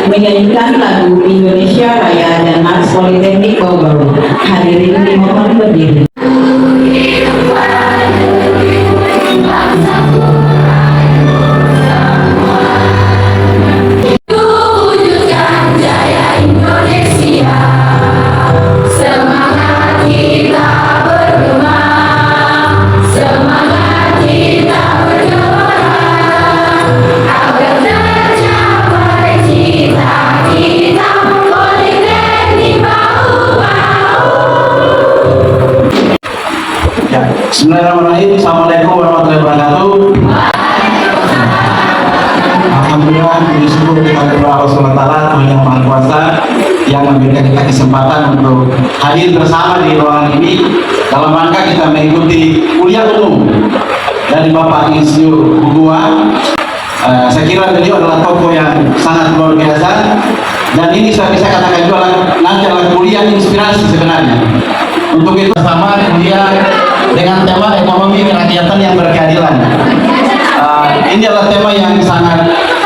menyanyikan lagu Indonesia Raya dan Ars Politeknik Bau-Bau. Hadirin dimohon berdiri. Bismillahirrahmanirrahim. Assalamualaikum warahmatullahi wabarakatuh. Alhamdulillah, puji syukur kita kepada Allah SWT, Tuhan yang Maha Kuasa, yang memberikan kita kesempatan untuk hadir bersama di ruangan ini dalam rangka kita mengikuti kuliah umum dari Bapak Insinyur Hugua. Saya kira beliau adalah tokoh yang sangat luar biasa, dan ini saya bisa katakan juga nanti adalah kuliah inspirasi sebenarnya. Untuk itu sama kuliah dengan tema ekonomi kerakyatan yang berkeadilan. Ini adalah tema yang sangat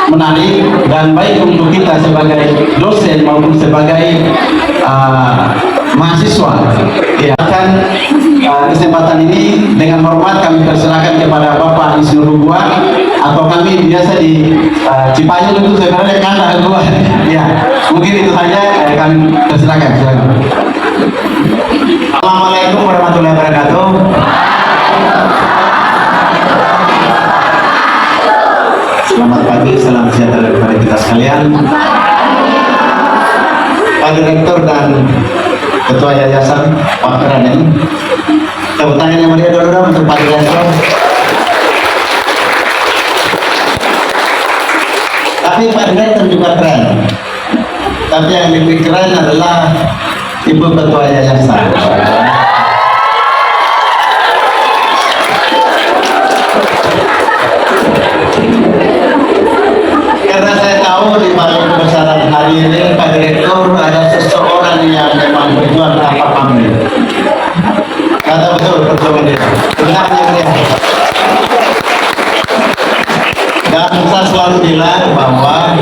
menarik dan baik untuk kita sebagai dosen maupun sebagai mahasiswa. Ya, kan kesempatan ini dengan hormat kami persilakan kepada Bapak Insinyur Hugua, atau kami biasa di Cipayung itu sebenarnya Kanda Hugua. Ya, mungkin itu saja kami persilakan. Assalamualaikum warahmatullahi wabarakatuh. Selamat pagi, salam sejahtera kepada kita sekalian. Pak Direktur dan Ketua Yayasan Pak Raden, tepuk tangan yang meriah dulu untuk Pak Direktur. Tapi Pak Direktur juga keren. Tapi yang lebih keren adalah Ibu Ketua Yayasan. Karena saya tahu di balik kebesaran hari ini Pak Direktur ada seseorang yang memang berjuang tanpa pamrih. Kata betul perjuangan dia. Benar ya. Dan saya selalu bilang bahwa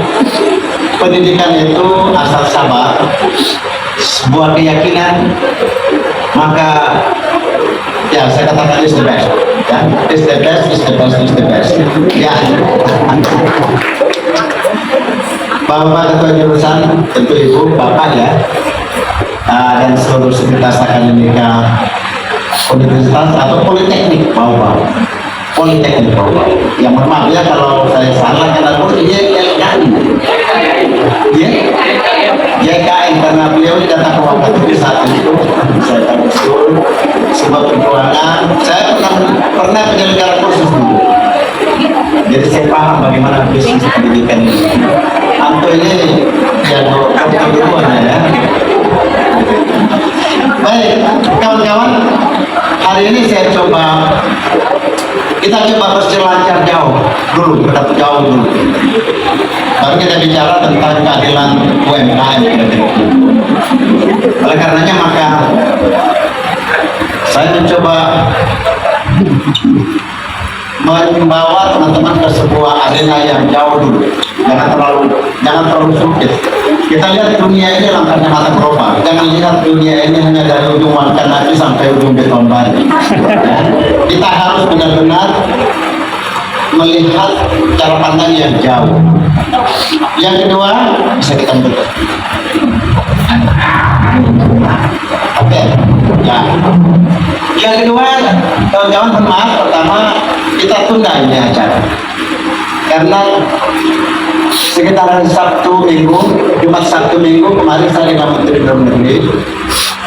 pendidikan itu asal sabar, sebuah keyakinan, maka ya saya katakan is the best, ya, is the best, is the best, is the best, ya. Bapak Ketua Jurusan, tentu Ibu, Bapak ya, dan seluruh sekretaris akademika Universitas atau Politeknik Bau-Bau. Politeknik Bau-Bau. Yang maaf ya kalau saya salah, karena YKN karena beliau datang ke waktu itu saat itu saya tahu betul sebuah perjuangan. Saya pernah penyelenggara kursus dulu, jadi saya paham bagaimana bisnis pendidikan ini. Anto ini jago kedua ya. Baik kawan-kawan, hari ini saya kita coba berselancar jauh dulu, baru kita bicara tentang keadilan UMKM. Oleh karenanya maka saya mencoba membawa teman-teman ke sebuah arena yang jauh dulu, jangan terlalu sempit. Kita lihat dunia ini langkahnya mata keropa, jangan lihat dunia ini hanya dari ujung Wankan-Api sampai ujung Beton Bari. Kita harus benar-benar melihat cara pandang yang jauh. Yang kedua, bisa kita bentuk. Oke, ya. Yang kedua, kawan-kawan maaf, pertama kita tunda ini acara karena sekitaran Sabtu Minggu, Jumat Sabtu Minggu kemarin saya dengan Menteri Dalam Negeri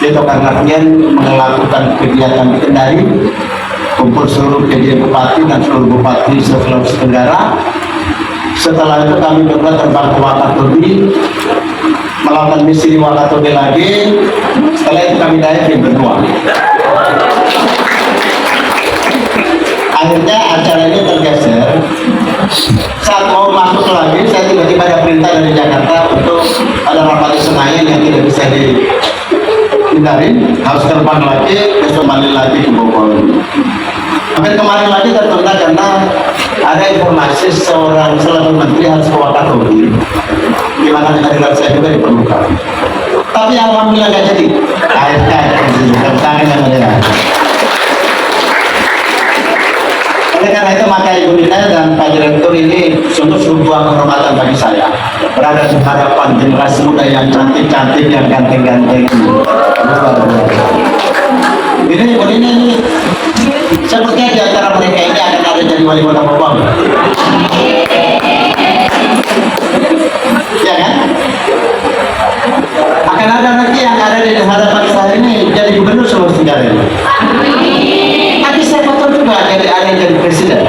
Tito Karnavian melakukan kegiatan di Kendari, kumpul seluruh PJ Bupati dan seluruh Bupati Sulawesi Tenggara. Setelah itu kami berdua terbang ke Wakatobi, melakukan misi di Wakatobi lagi. Setelah itu kami diving berdua. Akhirnya acara ini tergeser. Saat mau masuk lagi, saya tiba-tiba ada perintah dari Jakarta untuk ada rapat di Senayan yang tidak bisa dihindari, harus terbang lagi, terus kembali lagi ke Bogor. Hampir kemarin lagi tertunda karena ada informasi seorang salah satu menteri harus bawa Katolik, gimana kehadiran saya juga diperlukan. Tapi alhamdulillah nggak jadi. Tangan yang mereka. Oleh karena itu maka Ibu Nina dan Pak Direktur ini sungguh sebuah kehormatan bagi saya berada di hadapan generasi muda yang cantik-cantik, yang ganteng-ganteng. Ini Ibu Nina ini sepertinya di antara mereka ini akan ada jadi wali kota Bogor. Ya kan? Akan ada nanti yang ada di hadapan saya ini jadi gubernur Sulawesi Tenggara. Tapi saya betul juga ada yang jadi presiden.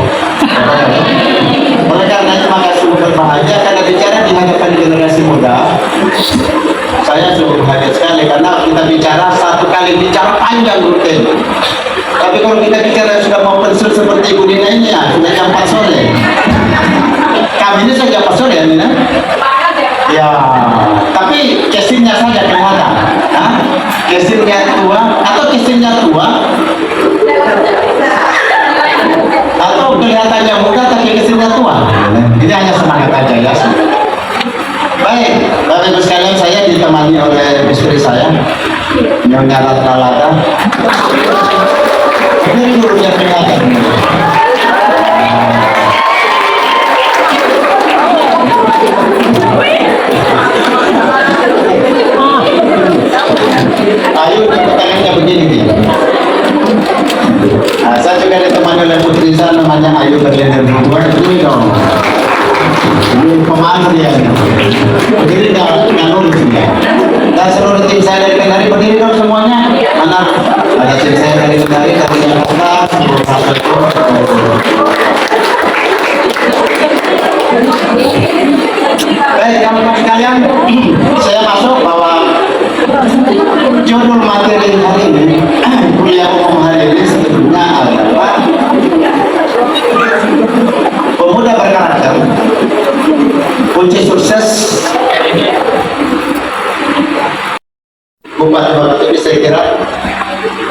Oleh karena itu maka sungguh berbahagia karena bicara di hadapan generasi muda. Saya cukup bahagia sekali karena kita bicara satu kali bicara panjang rutin. Tapi kalau kita bicara sudah mau pensiun seperti Ibu Nina ini ya sudah jam 4 sore. Kami ini saja 4 sore ya Nina. Ya, tapi casingnya saja kelihatan. Casingnya tua atau casingnya tua atau kelihatannya muda tapi casingnya tua. Ini hanya semangat aja ya. Baik, Bapak Ibu sekalian, saya ditemani oleh istri saya, Nyonya Lata. Ini gurunya kelihatan. Ayo tangannya begini nih. Nah, saya juga ditemani oleh putri saya namanya Ayu Berlian Buat ini dong. Ini pemain dia. Berdiri nggak lurus dia. Dan seluruh tim saya dari Kendari berdiri dong semuanya. Anak ada tim saya dari Kendari dari Jakarta. Baik, teman-teman sekalian, saya masuk bahwa judul materi hari ini, kuliah umum hari ini sebetulnya adalah pemuda berkarakter, kunci sukses bupati-bupati ini. Saya kira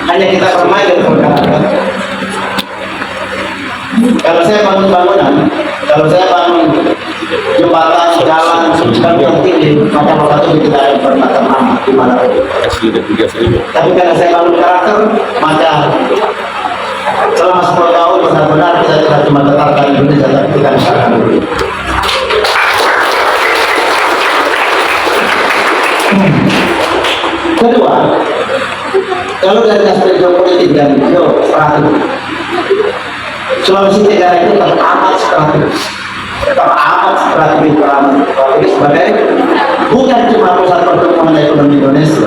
hanya kita bermain dan berkarakter. Kalau saya bangun bangunan, kalau saya bangun jembatan, jalan, dan tinggi, maka waktu itu kita akan bermacam-macam di mana. Tapi karena saya bangun karakter, maka selama 10 tahun benar-benar kita tidak cuma tetarkan Indonesia, tapi kita bisa akan. Kedua, kalau dari aspek geopolitik dan geostrategi, Sulawesi Tenggara itu teramat strategis sebagai bukan cuma pusat pertumbuhan ekonomi Indonesia,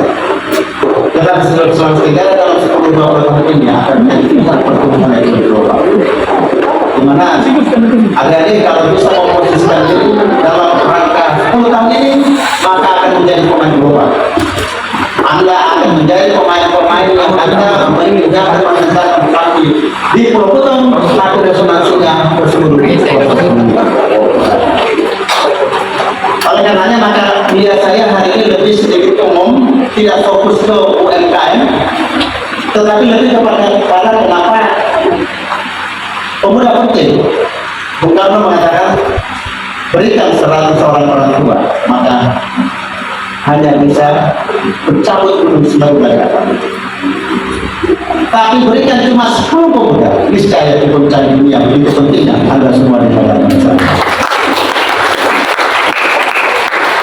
tetapi Sulawesi Tenggara dalam 10-20 tahun ini akan menjadi pusat pertumbuhan ekonomi global. Di mana agar kalau bisa memposisikan diri dalam rangka 10 tahun ini, maka akan menjadi pemain global. Anda akan menjadi pemain-pemain yang Anda menginginkan menentang kaki di Pulau Buton, satu resonansinya berseluruh. Oleh karenanya maka media saya hari ini lebih sedikit umum, tidak fokus ke UMKM, tetapi lebih kepada kenapa pemuda penting. Bung Karno mengatakan berikan 100 orang tua, maka hanya bisa mencabut gunung Semeru dari atas. Tapi berikan cuma 10 pemuda, niscaya di puncak dunia begitu pentingnya Anda semua di dalam sana.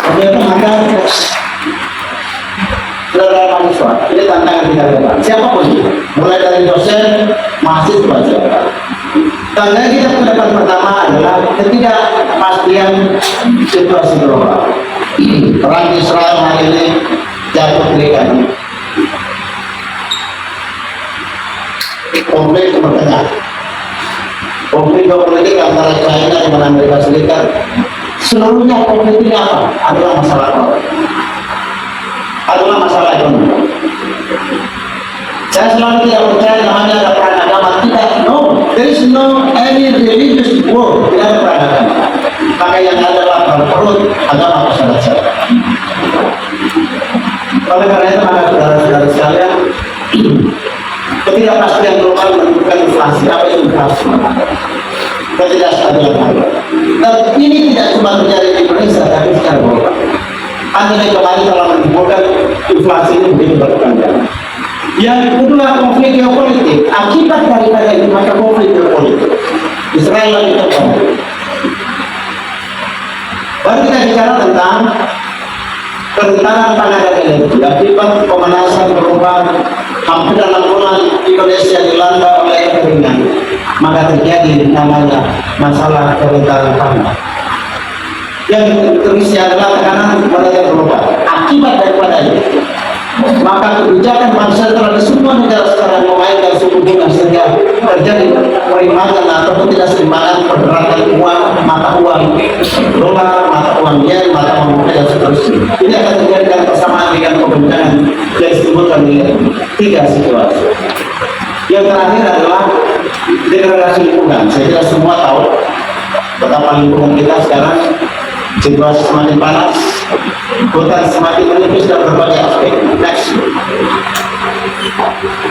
Oke, maka saudara mahasiswa, ini tantangan kita ke depan. Siapapun, mulai dari dosen, mahasiswa, siapa. Tantangan kita ke depan pertama adalah ketidakpastian situasi global. Perang Israel hari ini jatuh berikan konflik Timur Tengah, konflik geopolitik antara China dengan Amerika Serikat, seluruhnya konflik ini apa? Adalah masalah apa? Adalah masalah ekonomi. Saya selalu tidak percaya namanya ada perang agama. Tidak, no, there is no any religious war. Tidak ada perang agama. Maka yang adalah perut agama masyarakat. Oleh karena itu maka saudara-saudara sekalian, ketidakpastian global menunjukkan inflasi. Apa itu inflasi? ketidakstabilan. Dan ini tidak cuma terjadi di Indonesia, tapi secara global. Hanya kemarin telah menimbulkan inflasi ini begitu berkepanjangan. Yang kedua, konflik geopolitik. Akibat daripada ini maka konflik geopolitik Israel lagi terjadi. Baru kita bicara tentang kerentanan pangan dan energi. Akibat pemanasan global, hampir 6 bulan Indonesia dilanda oleh kekeringan, maka terjadi namanya masalah kerentanan pangan. Yang terusnya adalah tekanan moneter global. Akibat daripada itu, maka kebijakan bank sentral di semua negara sekarang memainkan suku bunga sehingga terjadi perimbangan ataupun tidak seimbangan pergerakan uang, mata uang dolar, mata uang yen, mata uang rupiah dan seterusnya. Ini akan terjadi dengan persamaan dengan pembentangan yang disebutkan di 3 situasi. Yang terakhir adalah degradasi lingkungan. Saya kira semua tahu betapa lingkungan kita sekarang situasi semakin panas, hutan semakin menipis dalam berbagai aspek. Next.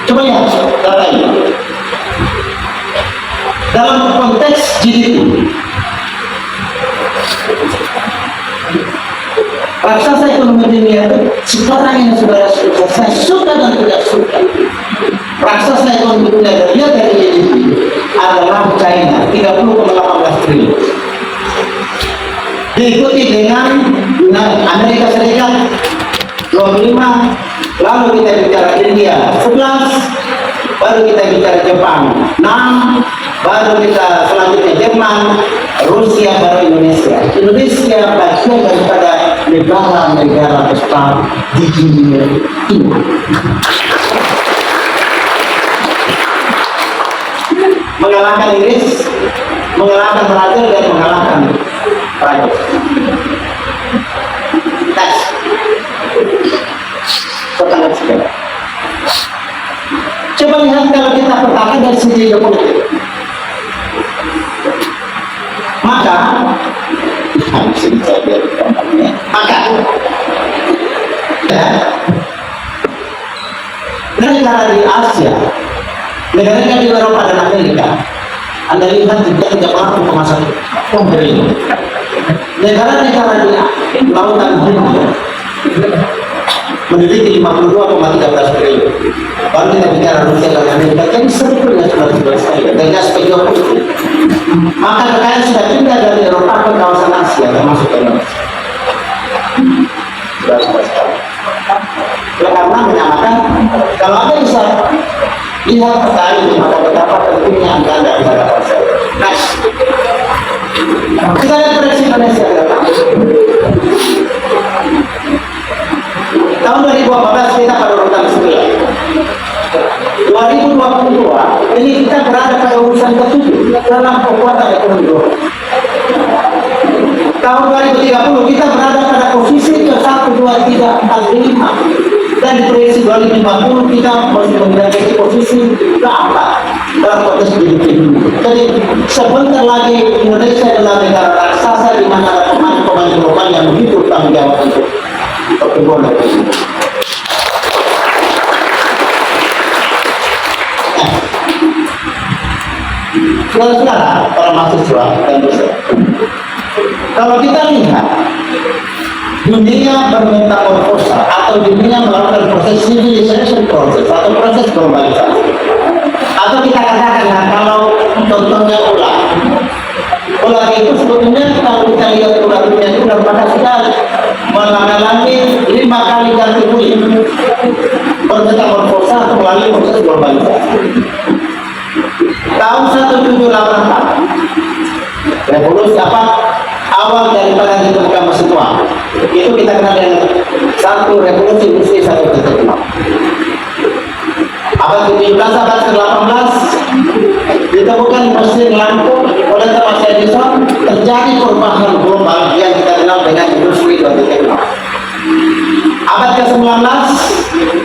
Coba ya, data ini. Dalam konteks GDP, raksasa ekonomi dunia itu sekarang yang saudara saya suka dan tidak suka. Raksasa ekonomi dunia dilihat dari GDP adalah China, 30,18 triliun. Diikuti dengan Amerika Serikat 25, lalu kita bicara India 11, baru kita bicara Jepang 6, baru kita selanjutnya Jerman, Rusia, baru Indonesia. Indonesia bagian daripada negara-negara besar di dunia ini. Mengalahkan Inggris, mengalahkan Brazil, dan mengalahkan Prancis. Next. Pertanyaan segala. Coba lihat kalau kita pertama dari sisi geopolitik. Maka ya, negara di Asia, negara di Eropa dan Amerika, Anda lihat tidak mampu kemasan pemberi. Negara-negara di lautan Hindia memiliki 52,13 triliun. Baru kita bicara Rusia dan Amerika, jadi sebetulnya sudah selesai dari aspek geopolitik. Maka kekayaan sudah pindah dari Eropa ke kawasan Asia, termasuk Indonesia. Sudah selesai. Karena menyamakan, kalau Anda bisa lihat peta ini, maka betapa pentingnya Anda bisa dapat saya. Next. Kita lihat proyeksi Indonesia ke depan. Tahun 2018 kita pada urutan 9. 2022 ini kita berada pada urusan ke-7 dalam kekuatan ekonomi global. Tahun 2030 kita berada pada posisi ke-1, 2, 3, 4, 5. Dan di proyeksi 2050 kita masih memiliki posisi ke-4 dalam konteks GDP. Jadi sebentar lagi Indonesia adalah negara raksasa di mana ada pemain-pemain global yang begitu tanggung jawab untuk pertumbuhan ekonomi. Saudara-saudara, para mahasiswa dan dosen, kalau kita lihat dunia bermetamorfosa atau dunia melakukan proses civilization process atau proses globalisasi, atau kita katakanlah kalau contohnya ular itu sebetulnya kalau kita lihat ular dunia itu berapa sekali mengalami 5 kali ganti kulit bermetamorfosa atau melalui proses globalisasi. Tahun 1784 revolusi awal daripada ditemukan mesin uang itu kita kenal dengan satu revolusi industri 1.0. Abad ke-17 abad ke-18 ditemukan mesin lampu oleh Thomas Edison, terjadi perubahan global yang kita kenal dengan industri 2.0. Abad ke-19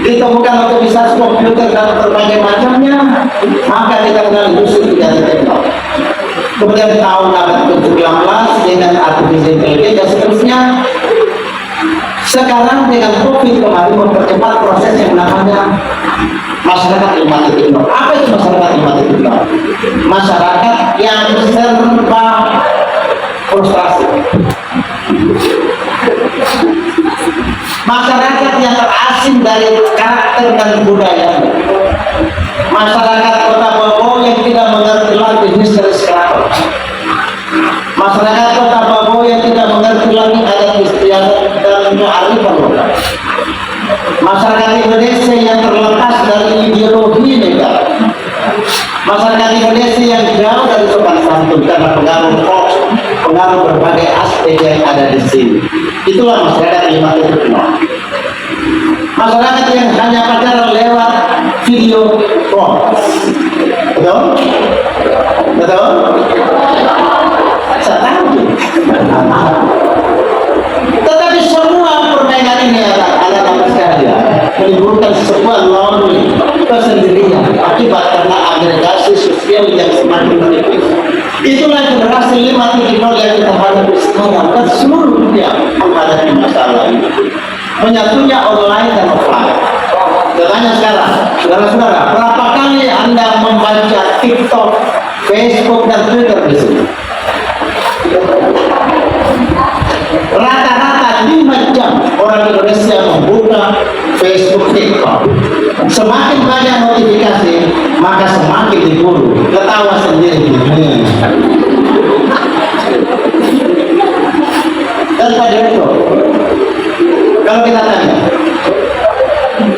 ditemukan otomatisasi komputer dan berbagai macamnya, maka kita kenal industri 3.0. Kemudian tahun abad ke-19 dengan artificial intelligence dan seterusnya. Sekarang dengan COVID kemarin mempercepat proses yang namanya Masyarakat 5.0. Apa itu masyarakat 5.0? Masyarakat yang serba frustrasi. Masyarakat yang terasing dari karakter dan budaya. Masyarakat Kota Bobo yang tidak mengerti lagi historis keraton. Masyarakat Kota Bobo yang tidak mengerti lagi adat istiadat dan kearifan lokal. Masyarakat Indonesia yang terlepas dari ideologi negara. Masyarakat Indonesia yang jauh dari sopan santun karena pengaruh hoax, pengaruh berbagai aspek yang ada di sini. Itulah masyarakat 5.0. Masyarakat yang hanya pacaran lewat video call. Betul? Betul? Saya tahu. Tetapi semua permainan ini anak-anak sekalian menimbulkan sebuah lonely kesendirian akibat karena agregasi sosial yang semakin menipis. Itulah generasi 5.0 yang kita hadapi sekarang dan seluruh dunia menghadapi masalah ini. Menyatunya online dan offline. Tanya sekarang, saudara-saudara, berapa kali Anda membaca TikTok, Facebook, dan Twitter di sini? Rata-rata 5 jam orang Indonesia membuka Facebook, TikTok. Semakin banyak notifikasi, maka semakin diburu. Ketawa sendiri. Dan tadi itu, kalau kita tanya,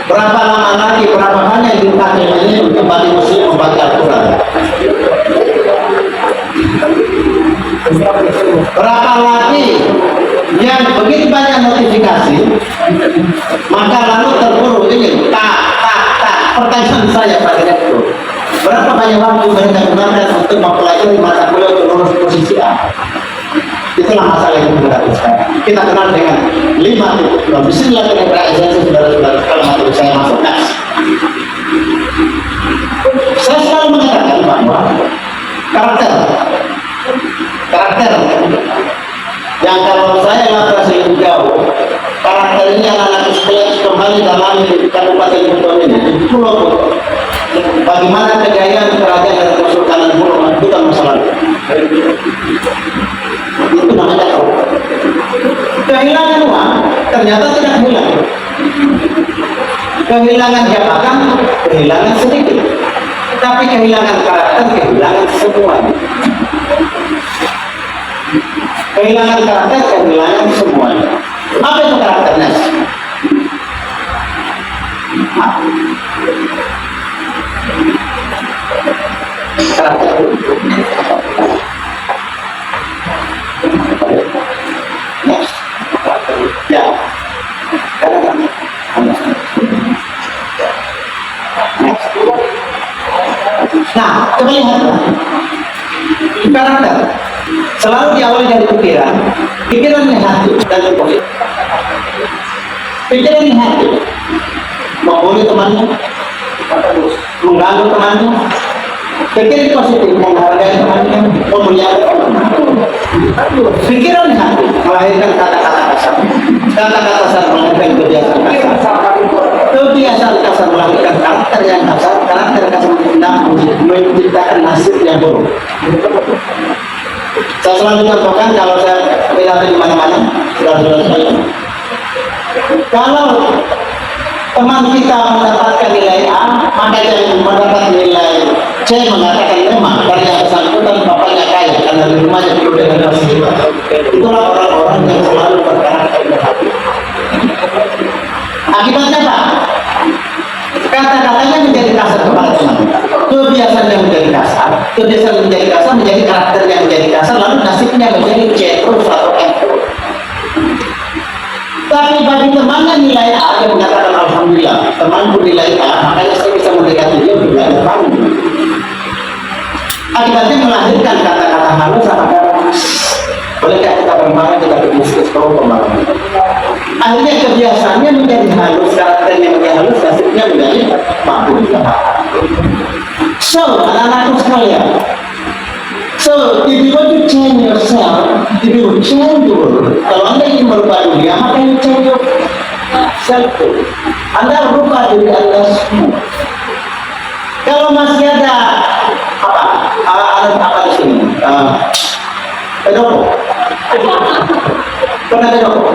berapa lama lagi, berapa banyak yang dipakai ini untuk bagi muslim membaca Al-Quran? Berapa lagi yang begitu banyak notifikasi, maka lalu terburu ini pertanyaan saya pada itu, berapa banyak waktu mereka gunakan untuk mempelajari mata kuliah untuk lulus posisi A? Itulah masalah yang kita hadapi sekarang. Kita kenal dengan 5. Bismillah dengan esensi saudara-saudara kalau materi saya masuk kas. Saya selalu mengatakan bahwa karakter yang kalau saya lapar lebih jauh, karakter ini anak-anak sekalian kembali dalam Kabupaten Buton ini, di Pulau Buton. Bagaimana kejayaan kerajaan dan kesultanan Buton bukan masalah. Itu namanya kehilangan uang ternyata tidak hilang. Kehilangan jabatan kehilangan sedikit, tapi kehilangan karakter kehilangan semuanya. Kehilangan karakter kehilangan semuanya. Apa itu karakternya? Karakter. Ya. Nah, coba lihat karakter. Selalu diawali dari pikiran negatif dan positif. Pikiran negatif, membuli temannya, mengganggu temannya. Pikiran positif, menghargai temannya, memuliakan temannya. Pikiran negatif melahirkan kata-kata kasar. Kata-kata kasar melahirkan kebiasaan kasar. Kebiasaan kasar melahirkan karakter yang kasar. Karakter kasar menciptakan nasib yang buruk. Saya selalu contohkan kalau saya pidato di mana-mana, saudara-saudara sekalian. Kalau teman kita mendapatkan nilai A, maka yang mendapat nilai C mengatakan memang dari yang bersangkutan bapaknya kaya karena di rumahnya perlu dengan fasilitas. Itulah orang-orang yang selalu berkarakter negatif. Akibatnya apa? Kata-katanya menjadi kasar kepada teman. Kebiasaan yang menjadi kasar, menjadi karakter yang menjadi kasar, lalu nasibnya menjadi C terus atau F. Tapi bagi temannya nilai A, dia mengatakan alhamdulillah, temanku nilai A, makanya saya bisa mendekati dia belajar bangun. Akibatnya melahirkan kata-kata halus, apakah bolehkah kita bermarah kita berbisnis kalau bermarah? Akhirnya kebiasaannya menjadi halus, karakternya menjadi halus, nasibnya menjadi makhluk. So, anak-anakku sekalian, so if you want to change yourself, if you want to change the world, kalau Anda ingin merubah dunia, maka you change yourself. Anda rubah diri Anda semua. Kalau masih ada apa? Ada apa di sini? Pedoko. Pernah pedoko?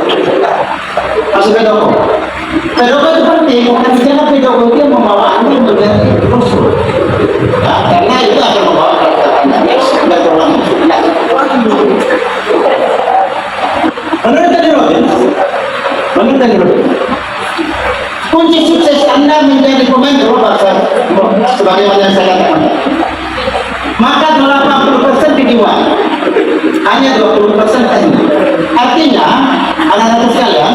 Masih pedoko. Pedoko itu penting, bukan karena pedoko itu membawa Anda menjadi rusuh. Nah, karena itu akan membawa karakter Anda yang sudah terulang. Menurut Tony Robbins, kunci sukses Anda menjadi pemain bola sebagaimana yang saya katakan. Maka 80% kejiwaan, hanya 20% teknik. Artinya, anak-anak sekalian,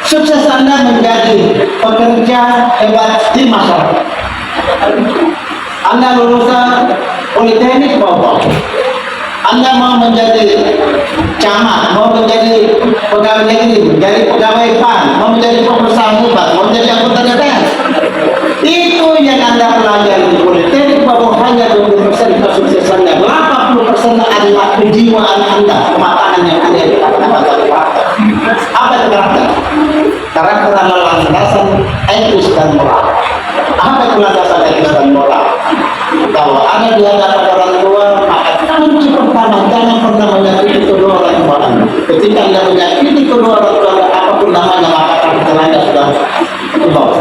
sukses Anda menjadi pekerja hebat di masyarakat. Anda lulusan politeknik Bogor. Anda mau menjadi camat, mau menjadi pegawai negeri, menjadi pegawai PAN, mau menjadi pengusaha hebat, mau menjadi anggota DPR. Itu yang Anda pelajari di politeknik Bogor hanya 20% kesuksesannya. 80% adalah kejiwaan Anda, kematangan yang Anda dapatkan. Apa itu karakter? Karakter adalah landasan etis dan moral. Apa itu landasan etis dan moral? Kalau Anda di hadapan orang tua, maka kunci pertama jangan pernah menyakiti kedua orang tua Anda. Ketika Anda menyakiti kedua orang tua Anda, apapun namanya, maka karakter Anda sudah dibawa.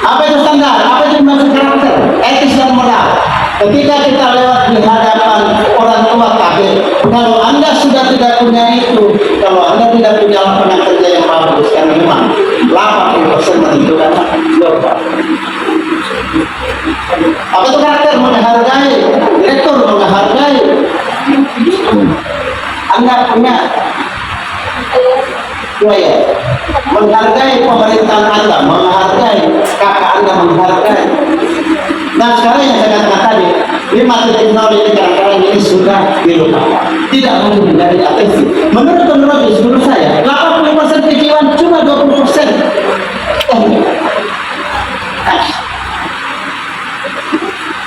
Apa itu standar? Apa itu maksud karakter? Etis dan moral. Ketika kita lewat di hadapan orang tua kaget, kalau Anda sudah tidak punya itu, kalau Anda tidak punya lapangan kerja yang bagus, yang memang 80% menentukan jawaban. Apa itu karakter? Menghargai, direktur menghargai. Anda punya ya, menghargai pemerintahan Anda, menghargai kakak Anda, menghargai. Nah sekarang yang saya katakan tadi, 5.0 ini kadang-kadang ini sudah dilupakan, tidak mungkin menjadi atensi. Menurut Robbins, guru saya, 80% kejiwaan, cuma 20%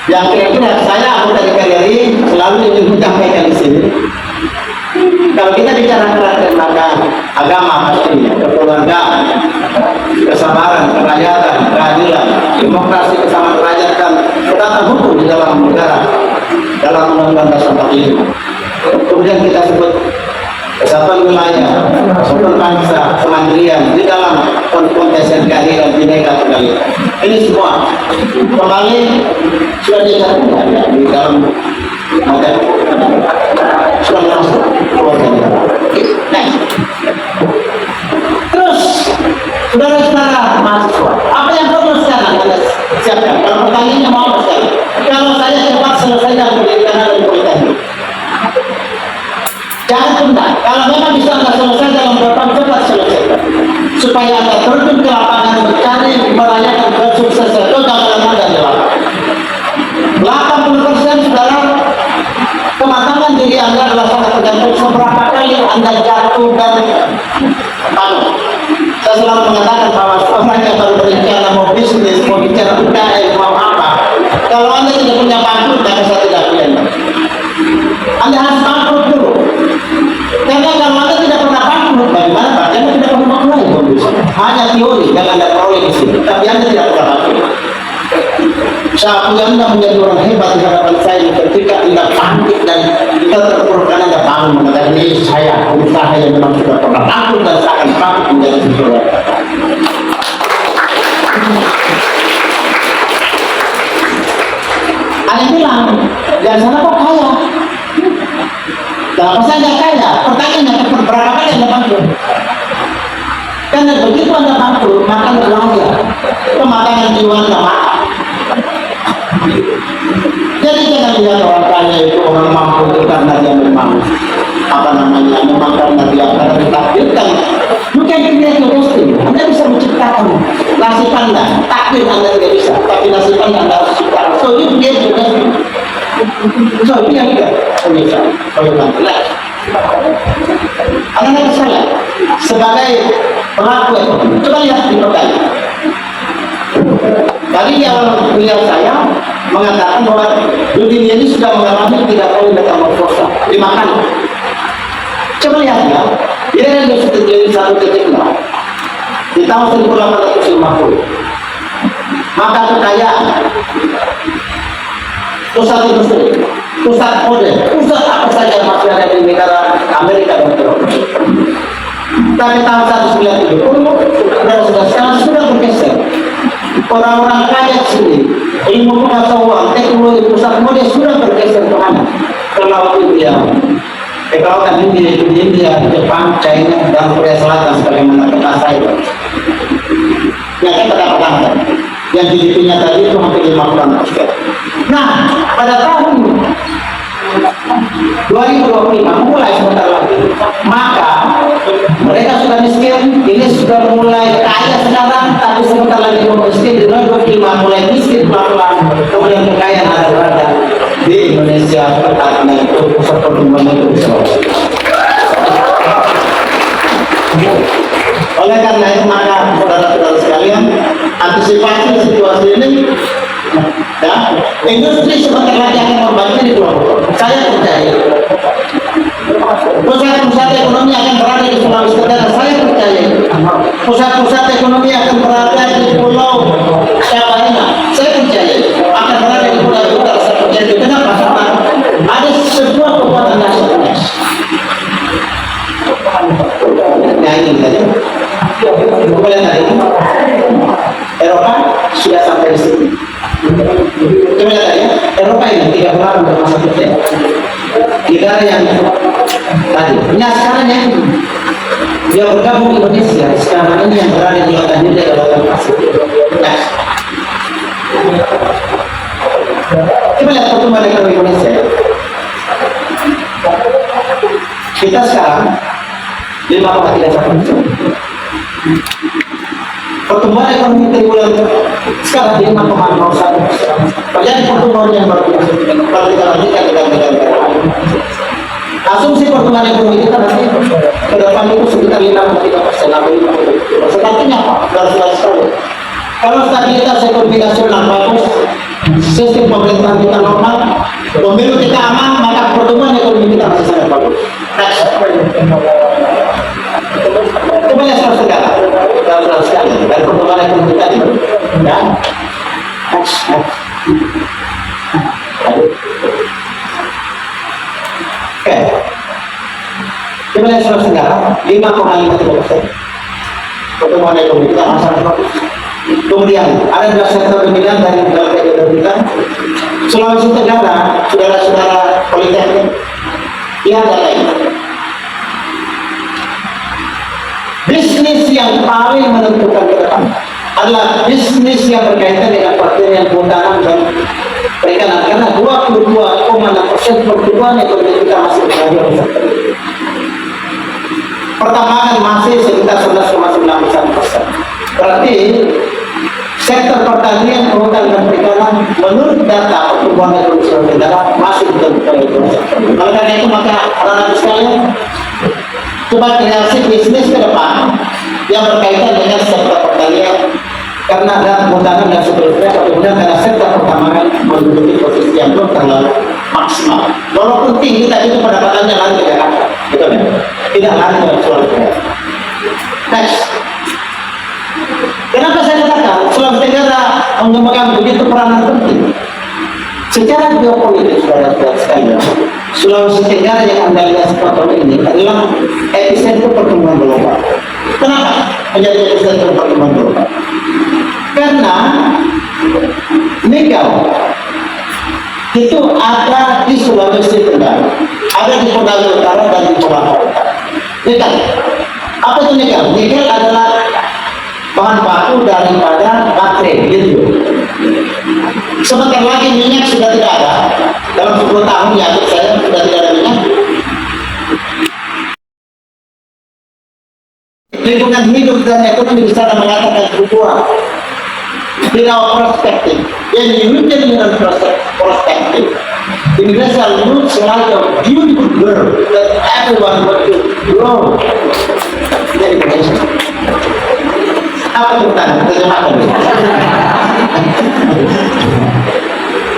yang kira-kira saya anggota DPR selalu ingin menyampaikan di sini. Kalau kita bicara karakter, maka agama pastinya, kekeluargaan, kesabaran, kerakyatan, keadilan, demokrasi, kesamaan rakyat, dan ketatan hukum di dalam negara, dalam Undang-Undang Dasar 45. Kemudian kita sebut kesatuan wilayah, persatuan bangsa, kemandirian di dalam konteks keadilan, bineka tunggal ika. Ini semua kembali sudah dicatat di dalam materi. Sudah masuk keluarga kita. Next. Terus, saudara-saudara mahasiswa, apa yang perlu sekarang Anda siapkan? Kalau pertanyaannya mau apa sekarang? Kalau saya cepat selesaikan pendidikan dari politeknik, jangan tunda. Kalau memang bisa Anda selesai dalam beberapa cepat selesaikan, supaya Anda terjun ke lapangan mencari merayakan kesuksesan itu jangan Anda di lapangan. 80% saudara, kematangan diri Anda adalah sangat tergantung seberapa kali Anda jatuh dan bangun. Saya selalu mengatakan bahwa orang yang baru berencana mau bisnis, mau bicara UKM, mau apa, kalau Anda tidak punya bangkrut, maka saya tidak punya. Anda harus bangkrut dulu. Karena kalau Anda tidak pernah bangkrut, bagaimana Pak? Anda tidak pernah mulai bisnis. Hanya teori yang Anda peroleh di sini, tapi Anda tidak pernah bangkrut. Saat Anda menjadi orang hebat di hadapan saya ketika Anda bangkit dan kita terpurukkan Anda bangun mengatakan ini saya usaha yang memang sudah pernah bangkit dan saya akan bangkit menjadi sesuatu. Ada yang bilang jangan sana kok kaya. Kenapa saya nggak kaya? Pertanyaannya berapa kali Anda bangkrut? Karena begitu Anda bangkrut, maka Anda belajar kematangan jiwa Anda maaf. Jadi jangan lihat orang kaya itu orang mampu itu karena dia memang memang karena dia akan ditakdirkan. Bukan dia itu posting. Anda bisa menciptakan nasib Anda, takdir Anda tidak bisa, tapi nasib Anda harus ciptakan. So you get the best. So dia tidak bisa. Anak-anak saya sebagai pelaku ekonomi, coba lihat di pertanyaan. Tadi di awal kuliah saya mengatakan bahwa dunia ini sudah mengalami 3 kali metamorfosa dimakan. Coba lihat ya, ini sudah terjadi 1.0 di tahun 1850. maka kekayaan, pusat industri, pusat model, pusat apa saja yang masih ada di negara Amerika dan Eropa. Tapi tahun 1970 dan sekarang sudah bergeser. Orang-orang kaya sini, ilmu pengetahuan, teknologi, pusat model sudah bergeser ke mana? Ke laut India, ke kawasan India, Jepang, China, dan Korea Selatan sebagaimana kita saya. Yang kita katakan, yang GDP-nya tadi itu hampir 50%. Nah, pada tahun 2025 mulai sebentar lagi, maka mereka sudah miskin, ini sudah mulai kaya sekarang, tapi sebentar lagi mau miskin. Di 2025 mulai miskin pelan-pelan, kemudian kekayaan ada berada di Indonesia, karena itu pusat pertumbuhan itu bisa. Oleh karena itu maka saudara-saudara sekalian, antisipasi situasi ini, ya, industri sebentar lagi akan membantu di Pulau. Saya percaya pusat-pusat ekonomi akan berada di Sulawesi Tenggara. Saya percaya pusat-pusat ekonomi akan berada di Pulau Sabarina. Saya percaya akan berada di Pulau Utara. Saya percaya. Kenapa? Karena ada sebuah kekuatan nasional. Nah ini tadi. Kemudian tadi Eropa sudah sampai di sini. Coba lihat ya, Eropa ini tidak pernah bermasa kita. Negara yang tadi, nah sekarang yang dia bergabung Indonesia, sekarang ini yang berada di lautan Hindia dan lautan Pasifik. Nah, coba lihat pertumbuhan ekonomi Indonesia. Kita sekarang 5,3%. Pertumbuhan ekonomi triwulan sekarang 5,01%. Padahal pertumbuhan yang baru biasa. Kalau kita lanjutkan dengan negara-negara lain, asumsi pertumbuhan ekonomi kita nanti ke depan itu sekitar 5,3%. Artinya apa? Jelas sekali. Kalau stabilitas ekonomi nasional bagus, sistem pemerintahan kita normal, pemilu kita aman, maka pertumbuhan ekonomi kita masih sangat bagus. Coba lihat saudara-saudara, dan pertumbuhan ekonomi tadi, ya. Oke, coba lihat saudara-saudara, 5,53% pertumbuhan ekonomi kita masih sangat bagus. Kemudian ada dua sektor dominan dari dalam ekonomi kita. Sulawesi Tenggara, saudara-saudara politeknik, yang lain. Bisnis yang paling menentukan ke depan adalah bisnis yang berkaitan dengan pertanian, kehutanan dan perikanan, karena 22,6% pertumbuhan ekonomi kita masih berada di sektor ini. Pertambangan masih sekitar 11,9%. Berarti sektor pertanian, kehutanan dan perikanan menurut data pertumbuhan ekonomi Sulawesi Tenggara masih betul-betul itu. Oleh karena itu maka anak-anak sekalian, coba kreasi bisnis ke depan yang berkaitan dengan sektor pertanian, karena ada kehutanan dan seterusnya. Kemudian karena sektor pertambangan menduduki posisi yang belum terlalu maksimal. Walaupun tinggi tadi itu pendapatannya lari ke Jakarta, betul ya? Tidak lari ke Sulawesi Tenggara. Next. Kenapa saya katakan Sulawesi Tenggara memegang begitu peranan penting? Secara geopolitik, saudara-saudara sekalian, Sulawesi Tenggara yang Anda lihat seperti ini adalah epicentrum pertumbuhan global. Kenapa menjadi epicentrum pertumbuhan global? Karena nikel itu ada di Sulawesi Tenggara, ada di Konawe Utara dan di Konawe Utara. Nikel, apa itu nikel? Nikel adalah bahan baku daripada baterai, gitu. Sebentar lagi minyak sudah tidak ada. Dalam 10 tahun ya, saya sudah tidak ada minyak. Lingkungan hidup dan ekonomi di sana mengatakan berubah. In our perspective, in European perspective, Indonesia looks like a beautiful girl that everyone wants to grow. Jadi Indonesia. Apa itu tadi? Terjemahkan.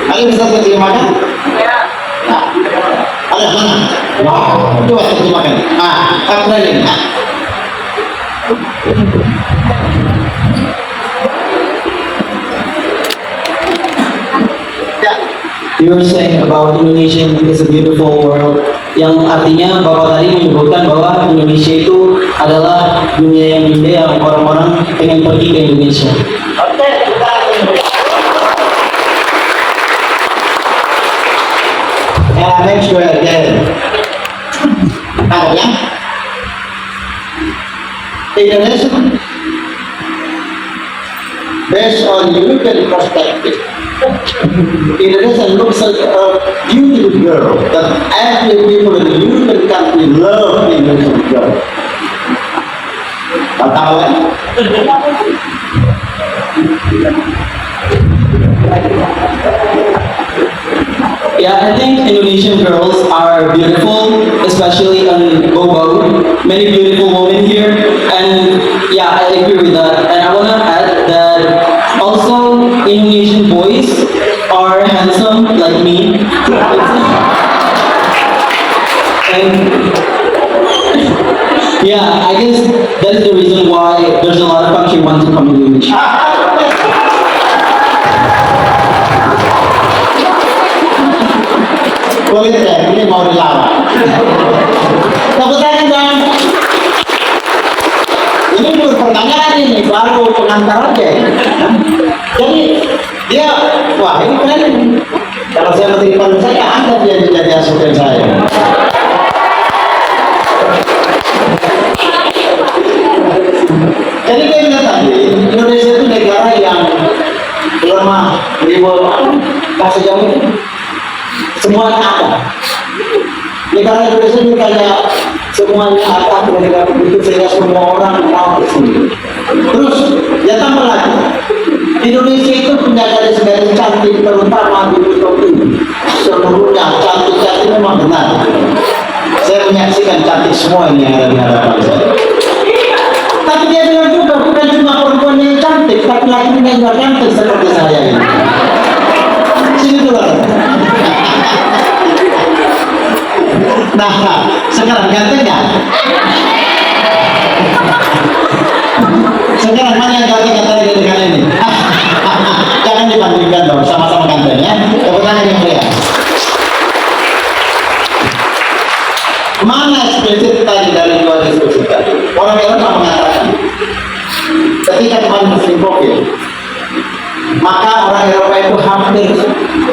Kalian bisa terjemahkan? Ya. Nah, ada mana? Wow, coba terjemahkan. Apa ini? you were saying about Indonesia is a beautiful world, yang artinya Bapak tadi menyebutkan bahwa Indonesia itu adalah dunia yang indah yang orang-orang pengen pergi ke Indonesia. And next word again. Tangkap ya. Indonesia, based on European perspective, Indonesia looks like a beautiful girl that every people in the European country love Indonesian girl. Tahu kan? Yeah, I think Indonesian girls are beautiful, especially on Bogo. Many beautiful women here, and yeah, I agree with that. And I wanna add that also Indonesian boys are handsome like me. And yeah, I guess that is the reason why there's a lot of country want to come to Indonesia. Boleh deh, ini mau dilawan. Tepuk tangan dong. Ini belum pertanyaan ini, baru pengantar aja. Jadi dia, wah ini keren. Kalau saya menteri pariwisata, saya angkat dia jadi asisten saya. Jadi dia bilang tadi, Indonesia itu negara yang lemah, ribu, kasih jauh itu. Semuanya ada. Negara Indonesia ini kayak semuanya ada, negara begitu sehingga semua orang mau ke sini. Terus, ya tambah lagi, Indonesia itu punya gadis-gadis cantik, terutama di Pulau ini. Seluruhnya cantik-cantik memang benar. Saya menyaksikan cantik semua ini yang ada di hadapan saya. Tapi dia bilang juga bukan cuma perempuan yang cantik, tapi laki-laki yang cantik seperti saya ini. Sini dulu. Nah, sekarang ganteng nggak? Sekarang mana yang ganteng antara di dekat ini? Jangan dibandingkan dong, sama-sama ganteng ya. Tepuk tangan yang meriah. Mana eksplisit tadi dari dua diskusi tadi? Orang Eropa mengatakan, ketika kemarin musim COVID, maka orang Eropa itu hampir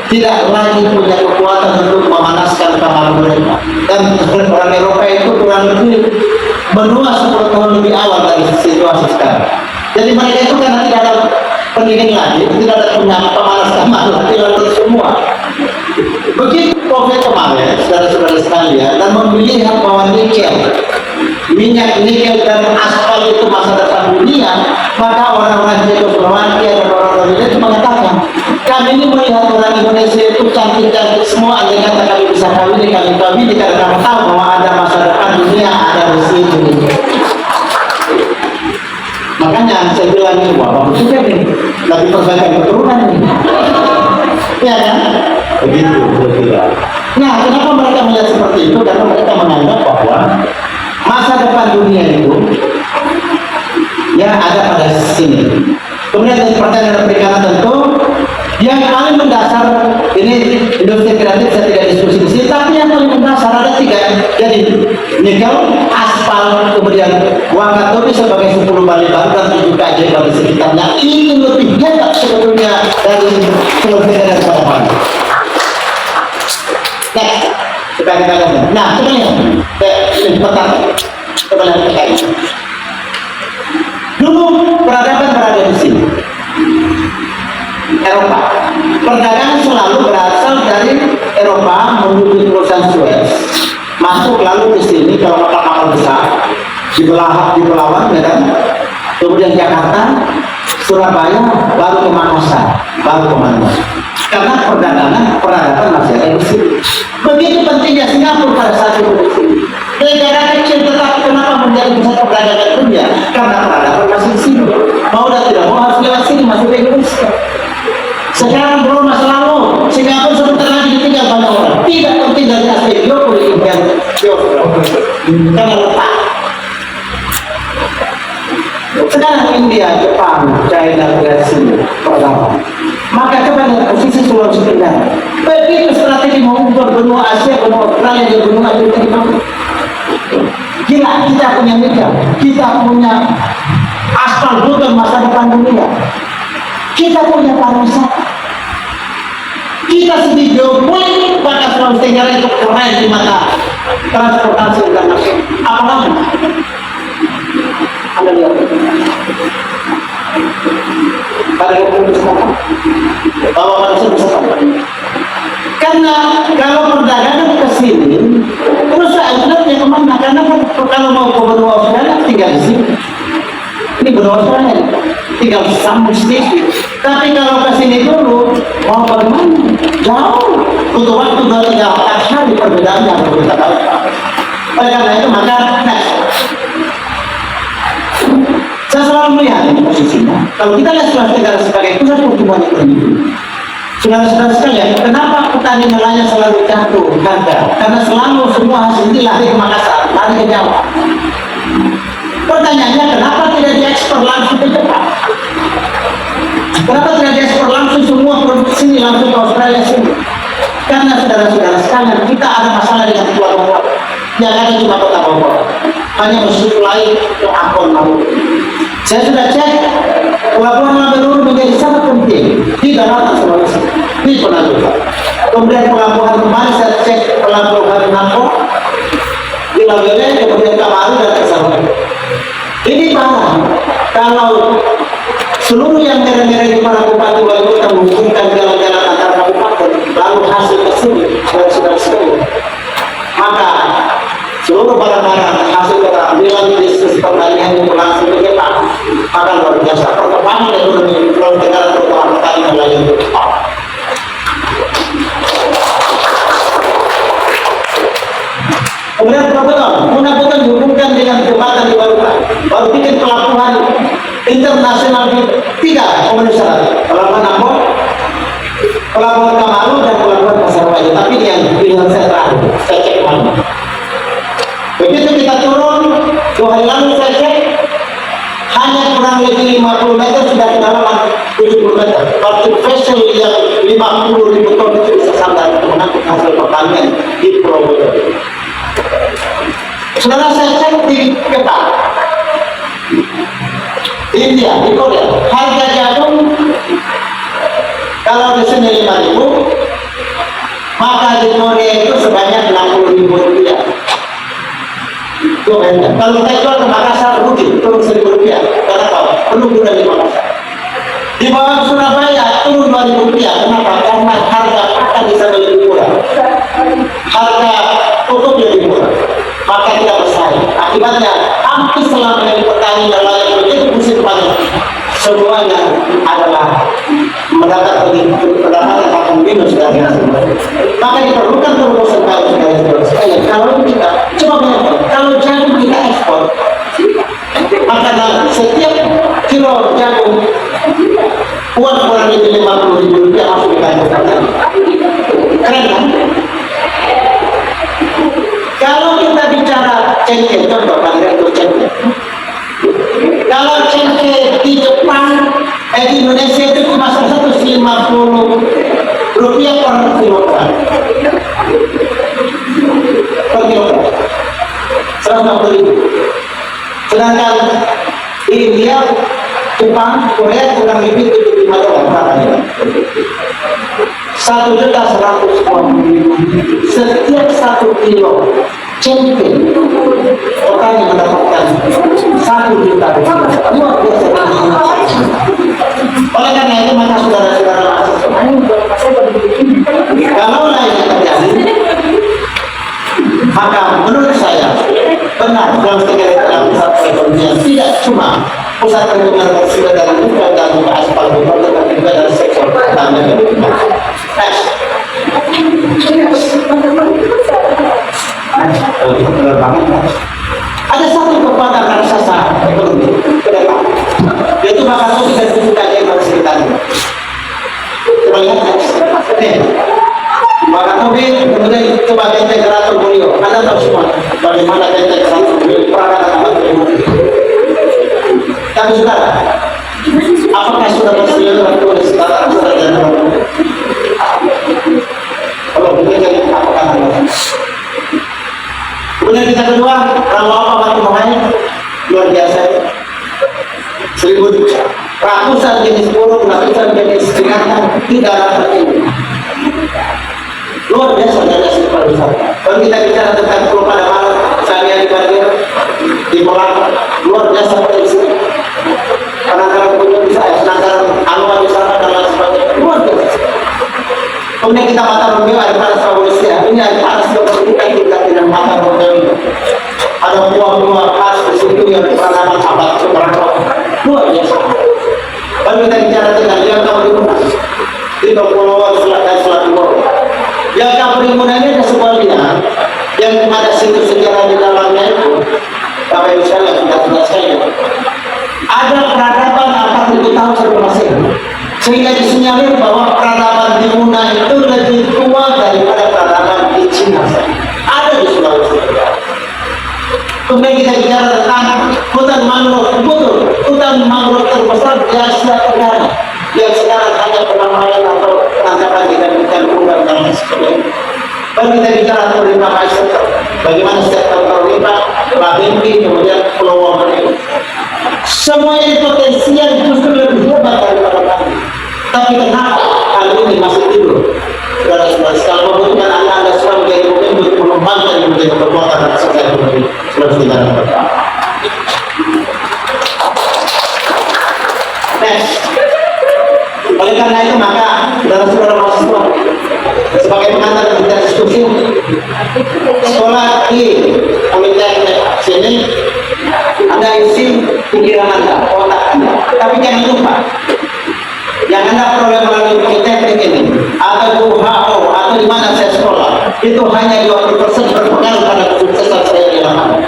tidak lagi punya kekuatan untuk memanaskan kamar mereka, dan orang Eropa itu kurang lebih menua 10 tahun lebih awal dari situasi sekarang. Jadi mereka itu karena tidak ada pendingin lagi, tidak ada punya pemanas kamar lagi, lalu semua. Begitu COVID kemarin, saudara-saudara sekalian, dan melihat bahwa minyak nikel dan aspal itu masa depan dunia, maka orang-orang Czechoslovakia dan orang-orang itu mengatakan, kami ini melihat orang Indonesia itu cantik-cantik semua, andai kata kami bisa kawin karena kami tahu bahwa ada masa depan dunia ada di situ. Makanya saya bilang ini, wah bagus juga nih, lagi perbaikan keturunan ini. Ya kan? Begitu, begitu. Nah, kenapa mereka melihat seperti itu? Karena mereka menganggap bahwa masa depan dunia itu yang ada pada sini. Kemudian dari pertanyaan dan perikanan tentu yang paling mendasar, ini industri kreatif saya tidak diskusi di sini, tapi yang paling mendasar ada 3. Jadi nikel, aspal, kemudian Wakatobi sebagai 10 Bali baru dan 7 KJ Bali sekitarnya. Ini lebih hebat sebetulnya dari seluruh negara pada Bali. Next, supaya kita lihat. Nah, sebenarnya ini pertama, coba lihat terkait. Dulu peradaban berada di sini, Eropa. Perdagangan selalu berasal dari Eropa menuju perusahaan Suez, masuk lalu ke sini kalau kapal besar di Belawan, ya kan? Kemudian Jakarta, Surabaya, baru ke Makassar, baru ke Manado. Karena peradaban masih ada di sini. Begitu pentingnya Singapura pada saat itu di sini. Negara kecil tetapi kenapa menjadi pusat perdagangan dunia? Karena peradaban masih di sini. Mau dan tidak mau harus lewat sini, masih ke Indonesia. Sekarang belum masa lalu, Singapura sebentar lagi ditinggal banyak orang. Tidak penting dari aspek geopolitik dan geopolitik. Karena letak. Sekarang India, Jepang, China, Brazil, peradaban. maka kepada posisi Sulawesi Tenggara. Begitu strategi mengubah benua Asia, benua Australia, dan benua Amerika di mana? Gila, kita punya media, kita punya aspal beton masa depan dunia, kita punya pariwisata, kita sendiri geopolitik pada Sulawesi Tenggara itu keren di mata transportasi internasional. Apalagi Anda lihat pada bahwa manusia bisa apa? Karena kalau perdagangan ke sini, terus outletnya kemana? Karena kalau mau ke benua Australia tinggal di sini. Ini benua Australia, tinggal sambung sedikit. Tapi kalau ke sini dulu, mau bagaimana? Jauh. Butuh waktu 2-3 hari perbedaannya berbeda kali. Oleh karena itu maka next. Saya selalu melihat ini posisinya. Kalau kita lihat Sulawesi Tenggara sebagai pusat pertumbuhan ekonomi, saudara-saudara sekalian, kenapa petani nelayan selalu jatuh harga? Karena selalu semua hasil ini lari ke Makassar, lari ke Jawa. Pertanyaannya, kenapa tidak diekspor langsung ke Jepang? Kenapa tidak diekspor langsung semua produksi ini langsung ke Australia sini? Karena saudara-saudara sekalian, kita ada masalah dengan Pulau Bogor. Yang ada cuma kota Bogor, hanya mensuplai ke Ambon Maluku. Saya sudah cek, pelabuhan Labelur menjadi sangat penting di daratan Sulawesi, di Penanggulan. Kemudian pelabuhan kemarin saya cek pelabuhan Nampok, di Labele, kemudian Kamaru dan Kesawan. Ini parah. Kalau seluruh yang merah-merah di para bupati wali kota menghubungkan jalan-jalan antar kabupaten, lalu hasil tersebut saudara sekalian, maka seluruh barang-barang hasil keterampilan bisnis pertanian yang berlangsung ke Jepang akan luar biasa. Perkembangan ekonomi Sulawesi Tenggara terutama petani nelayan itu. Kemudian Pelabuhan dihubungkan dengan jembatan di baru bikin pelabuhan internasional di 3 memenuhi syarat. Pelabuhan Ambon, Pelabuhan Kamaru, dan Pelabuhan Pasarwaja. Tapi yang pilihan saya terakhir, saya cek mana. Begitu kita turun, 2 hari lalu saya cek, hanya kurang lebih 50 meter sudah kedalaman 70 meter. Party vessel yang 50.000 ton itu bisa sandar untuk mengangkut hasil pertanian di Pulau Bogor. Saudara, saya cek di Jepang, di India, di Korea, harga jagung kalau di sini 5.000, maka di Korea itu sebanyak 60.000 rupiah. Kalau kita jual ke Makassar rugi, turun 1.000 rupiah. Kenapa? Penuh gula di Makassar. Di bawah Surabaya turun 2.000 rupiah. Kenapa? Karena harga pakan di sana lebih murah, harga pupuk lebih murah, maka tidak bersaing. Akibatnya hampir selama ini petani nelayan begitu musim panen, semuanya adalah mendapat pendapatan akan minus dari hasil. Maka diperlukan terobosan baru sekali. Kalau kita coba bayangkan, kalau jagung kita ekspor, maka setiap kilo jagung uang kurang lebih 50.000 rupiah masuk di kantong petani. Keren kan? Kalau kita bicara cengkeh, contoh panggilan untuk cengkeh. Kalau cengkeh di Jepang, di Indonesia itu cuma 150 rupiah per kilogram. Per kilogram. 150.000. Sedangkan di India, Jepang, Korea kurang lebih 75 dolar. 1.100.000 setiap 1 kilo cengkeh petani mendapatkan 1 juta rupiah. Luar biasa. Oleh karena itu maka saudara-saudara mahasiswa, kalau lain terjadi, maka menurut saya benar Sulawesi Tenggara adalah pusat perekonomian, tidak cuma pusat pertumbuhan bersih dan bukan dan aspal beton, tetapi juga dari sektor pertanian. Ada satu kekuatan raksasa ekonomi ke depan, yaitu Wakatobi dan kebutuhan yang harus kita lihat. Coba lihat, Wakatobi, kemudian coba benteng Keraton Mulyo. Anda tahu semua bagaimana benteng Keraton Mulyo, perangkat amat. Tapi saudara, apa apakah sudah bersedia tulis kata sudah jadi? Kalau begitu jadi apakah Anda? Kemudian kita kedua, kalau apa batu mahal luar biasa. 1000 ratusan jenis burung, ratusan jenis binatang tidak dapat ini. Luar biasa dari hasil pariwisata. Kalau kita bicara tentang Pulau Padamalan, saya di Banjar, di Polang, luar biasa dari sini. Penangkaran kunjung saya, penangkaran anuan wisata dan lain sebagainya, luar biasa. Kemudian kita mata Romeo, ada panas Sulawesi, ini ada panas kita tidak mata Romeo. Ada buah-buah khas di situ yang peranaman abad keberapa, luar biasa. Kalau kita bicara tentang Jangka Primunas di Kepulauan Selat dan Selat Timur, Jangka Primunas ini ada sebuah liang yang ada situs sejarah di dalamnya itu. Bapak Ibu sekalian sudah jelaskan. Ada peradaban 4000 tahun sebelum Masehi, sehingga disinyalir bahwa peradaban di Muna itu lebih tua daripada peradaban di Cina. Ada di Sulawesi. Kemudian kita bicara tentang hutan mangrove, betul, hutan mangrove terbesar di Asia Tenggara yang sekarang hanya penambangan atau penangkapan ikan tunggal dan lain sebagainya. Kalau kita bicara tentang limbah masyarakat, bagaimana sektor limbah, Babimpi, kemudian Pulau Wamena, semua ini potensial justru lebih hebat daripada kami. Tapi kenapa kali ini masih tidur? Saudara-saudara, kalau membutuhkan anda semua menjadi mungkin untuk mengembangkan menjadi kekuatan dan sukses seperti negara berkembang. Next. Oleh karena itu maka saudara-saudara mahasiswa, sebagai pengantar kita diskusi sekolah di Politeknik sini, anda isi pikiran anda, otak anda, tapi jangan lupa yang anda peroleh melalui Politeknik ini atau WHO atau di mana saya sekolah itu hanya 20% berpengaruh pada kesuksesan saya di lapangan.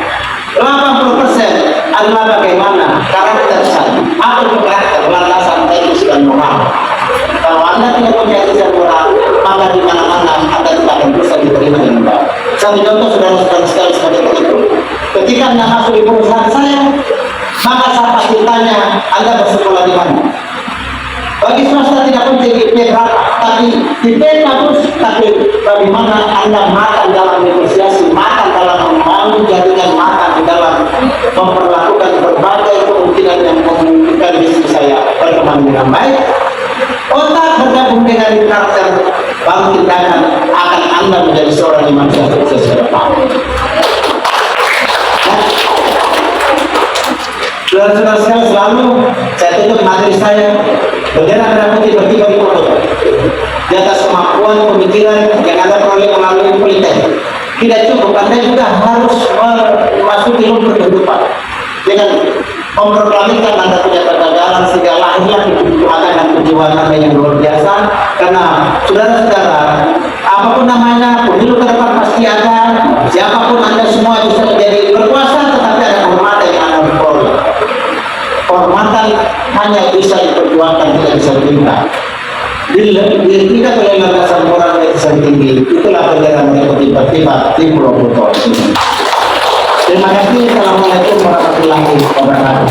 80% adalah bagaimana karakter saya atau karakter landasan etis dan moral. Kalau anda tidak punya etis dan moral, maka di mana-mana anda tidak akan bisa diterima dengan baik. Satu contoh saudara-saudara sekali seperti itu. Ketika anda masuk di perusahaan saya, maka saya pasti tanya anda bersekolah di mana. Bagi swasta tidak penting IP berapa, tapi IP bagus, tapi bagaimana anda makan dalam negosiasi, makan dalam membangun jaringan, makan di dalam memperlakukan berbagai kemungkinan yang memungkinkan bisnis saya berkembang dengan baik. Otak bergabung dengan karakter, baru tindakan akan anda menjadi seorang manusia sukses ke depan. Saudara-saudara sekalian, selalu saya tutup materi saya bendera merah putih berkibar di pondok di atas kemampuan pemikiran yang anda peroleh melalui Politeknik. Tidak cukup, anda juga harus memasuki lumpur kehidupan dengan memproklamirkan anda punya kegagalan sehingga lahirlah kebutuhan dan kejiwaan anda yang luar biasa. Karena saudara-saudara, apapun namanya, pemilu ke depan pasti ada. Siapapun anda semua bisa menjadi berkuasa, tetapi ada kehormatan yang anda peroleh. Kehormatan hanya bisa diperjuangkan, tidak bisa dipinta. Tidak oleh landasan moral yang tinggi, itulah perjalanan yang tiba-tiba di Pulau Buton. Terima kasih. Assalamualaikum warahmatullahi wabarakatuh.